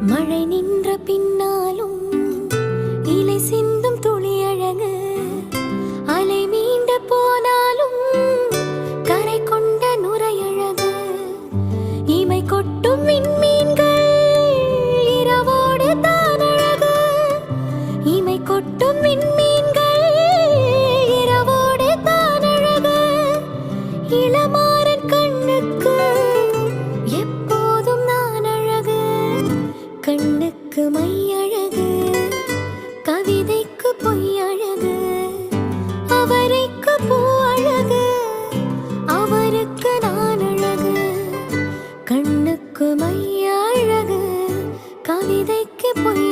மழை நின்ற பின்னாலும் இலை சிந்தும் துளி அழகு, அலை மீண்ட போனாலும் கரை கொண்ட நுரையழகு, இமை கொட்டும் விண்மீன்கள் இரவோடு தான் அழகு, இமை கொட்டும் விண்மீன்கள் இரவோடு தான் அழகு, இளமாறன் கண்ணுக்கு எப்போதும் நான் அழகு, கண்ணுக்கு மை அழகு, கவிதைக்கு பொய் அழகு, அவரைக்கு பூ அழகு, அவருக்கு நான் அழகு, கண்ணுக்கு மை அழகு, கவிதைக்கு பொய்